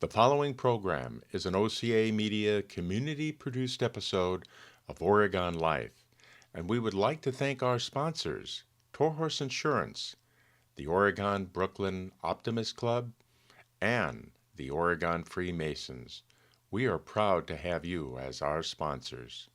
The following program is an OCAmedia community-produced episode of Oregon Life, and we would like to thank our sponsors, Torhorse Insurance, the Oregon Brooklyn Optimist Club, and the Oregon Freemasons. We are proud to have you as our sponsors.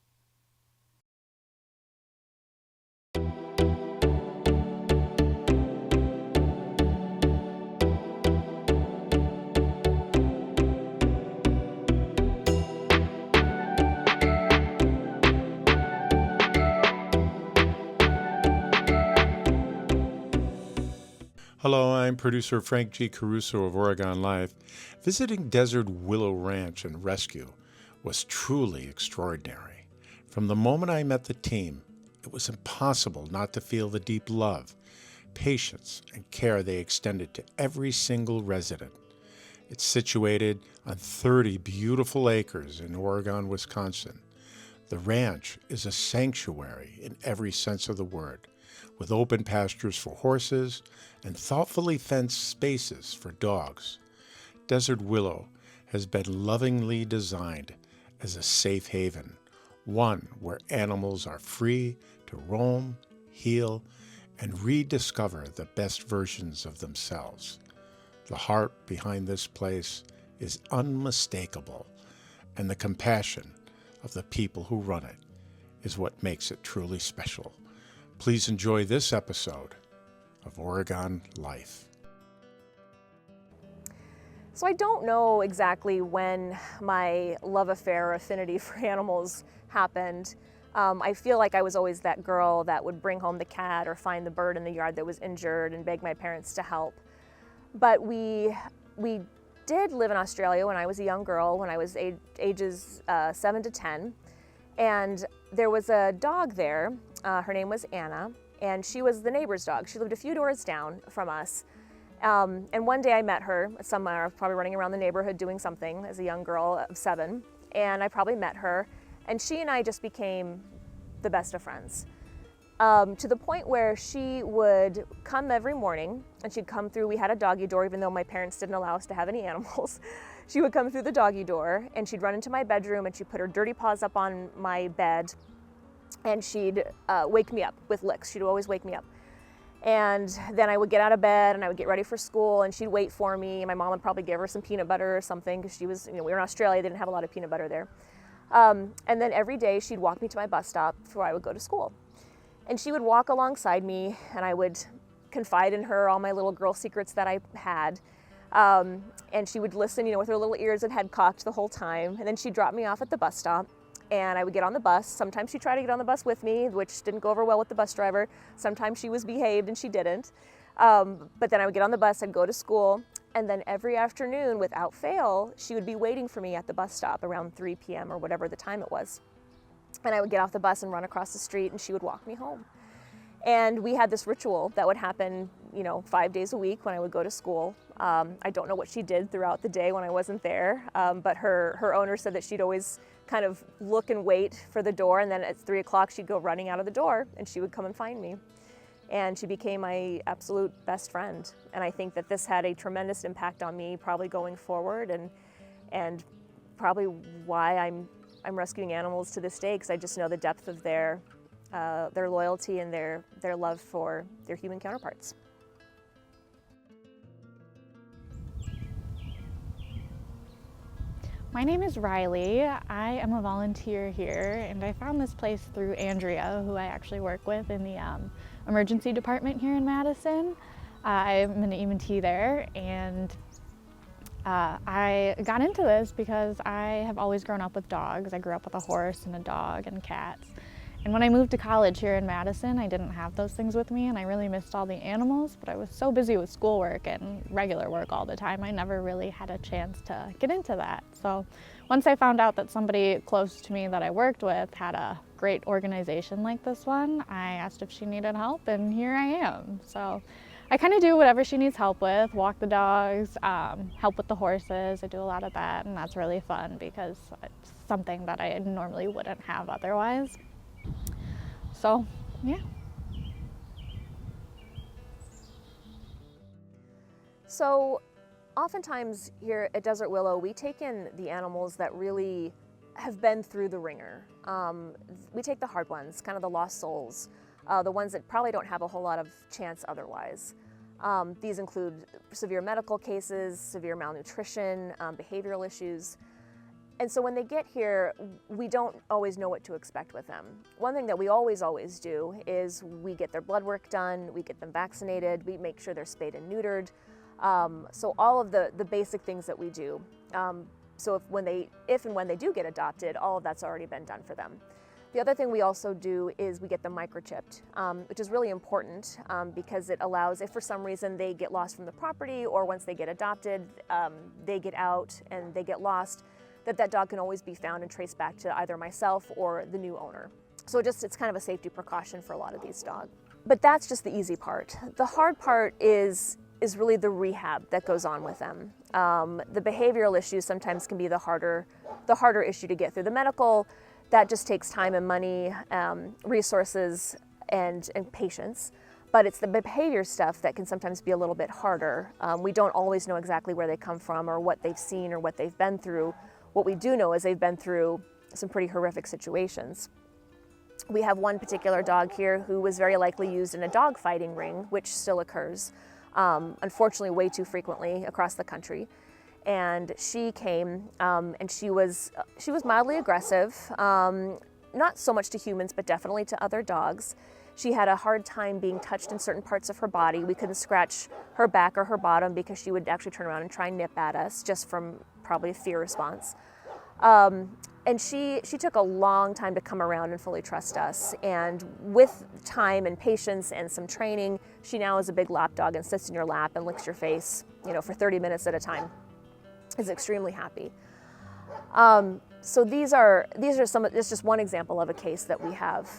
Hello, I'm producer Frank G. Caruso of Oregon Life. Visiting Desert Willow Ranch and Rescue was truly extraordinary. From the moment I met the team, it was impossible not to feel the deep love, patience, and care they extended to every single resident. It's situated on 30 beautiful acres in Oregon, Wisconsin. The ranch is a sanctuary in every sense of the word, with open pastures for horses and thoughtfully fenced spaces for dogs. Desert Willow has been lovingly designed as a safe haven, one where animals are free to roam, heal, and rediscover the best versions of themselves. The heart behind this place is unmistakable, and the compassion of the people who run it is what makes it truly special. Please enjoy this episode of Oregon Life. So I don't know exactly when my love affair or affinity for animals happened. I feel like I was always that girl that would bring home the cat or find the bird in the yard that was injured and beg my parents to help. But we did live in Australia when I was a young girl, when I was ages 7 to 10. And there was a dog there. Her name was Anna, and she was the neighbor's dog. She lived a few doors down from us. And one day I met her somewhere. I was probably running around the neighborhood doing something as a young girl of 7. And I probably met her. And she and I just became the best of friends. To the point where she would come every morning, and she'd come through. We had a doggy door, even though my parents didn't allow us to have any animals. She would come through the doggy door, and she'd run into my bedroom, and she'd put her dirty paws up on my bed, and she'd wake me up with licks. She'd always wake me up. And then I would get out of bed, and I would get ready for school, and she'd wait for me. My mom would probably give her some peanut butter or something, because she was, we were in Australia, they didn't have a lot of peanut butter there. And then every day, she'd walk me to my bus stop before I would go to school. And she would walk alongside me, and I would confide in her all my little girl secrets that I had. And she would listen, with her little ears and head cocked the whole time. And then she'd drop me off at the bus stop, and I would get on the bus. Sometimes she'd try to get on the bus with me, which didn't go over well with the bus driver. Sometimes she was behaved and she didn't. But then I would get on the bus, I'd go to school, and then every afternoon, without fail, she would be waiting for me at the bus stop around 3 p.m. or whatever the time it was. And I would get off the bus and run across the street, and she would walk me home. And we had this ritual that would happen, 5 days a week when I would go to school. I don't know what she did throughout the day when I wasn't there, but her owner said that she'd always kind of look and wait for the door, and then at 3 o'clock she'd go running out of the door, and she would come and find me. And she became my absolute best friend. And I think that this had a tremendous impact on me, probably going forward, and probably why I'm rescuing animals to this day, because I just know the depth of their loyalty and their love for their human counterparts. My name is Riley. I am a volunteer here, and I found this place through Andrea, who I actually work with in the emergency department here in Madison. I'm an EMT there, and I got into this because I have always grown up with dogs. I grew up with a horse and a dog and cats. And when I moved to college here in Madison, I didn't have those things with me, and I really missed all the animals, but I was so busy with schoolwork and regular work all the time, I never really had a chance to get into that. So once I found out that somebody close to me that I worked with had a great organization like this one, I asked if she needed help, and here I am. So I kind of do whatever she needs help with, walk the dogs, help with the horses. I do a lot of that, and that's really fun because it's something that I normally wouldn't have otherwise. So, yeah. So Oftentimes here at Desert Willow, we take in the animals that really have been through the ringer. We take the hard ones, kind of the lost souls, the ones that probably don't have a whole lot of chance otherwise. These include severe medical cases, severe malnutrition, behavioral issues. And so when they get here, we don't always know what to expect with them. One thing that we always do is we get their blood work done, we get them vaccinated, we make sure they're spayed and neutered. So all of the basic things that we do. So if and when they do get adopted, all of that's already been done for them. The other thing we also do is we get them microchipped, which is really important because it allows, if for some reason they get lost from the property or once they get adopted, they get out and they get lost, that dog can always be found and traced back to either myself or the new owner. So it's kind of a safety precaution for a lot of these dogs. But that's just the easy part. The hard part is really the rehab that goes on with them. The behavioral issues sometimes can be the harder issue to get through. The medical, that just takes time and money, resources, and patience. But it's the behavior stuff that can sometimes be a little bit harder. We don't always know exactly where they come from or what they've seen or what they've been through. What we do know is they've been through some pretty horrific situations. We have one particular dog here who was very likely used in a dog fighting ring, which still occurs, unfortunately way too frequently across the country. And she came and she was mildly aggressive, not so much to humans, but definitely to other dogs. She had a hard time being touched in certain parts of her body. We couldn't scratch her back or her bottom because she would actually turn around and try and nip at us just from probably a fear response. And she took a long time to come around and fully trust us. And with time and patience and some training, she now is a big lap dog and sits in your lap and licks your face, for 30 minutes at a time. Is extremely happy. So these are some. This is just one example of a case that we have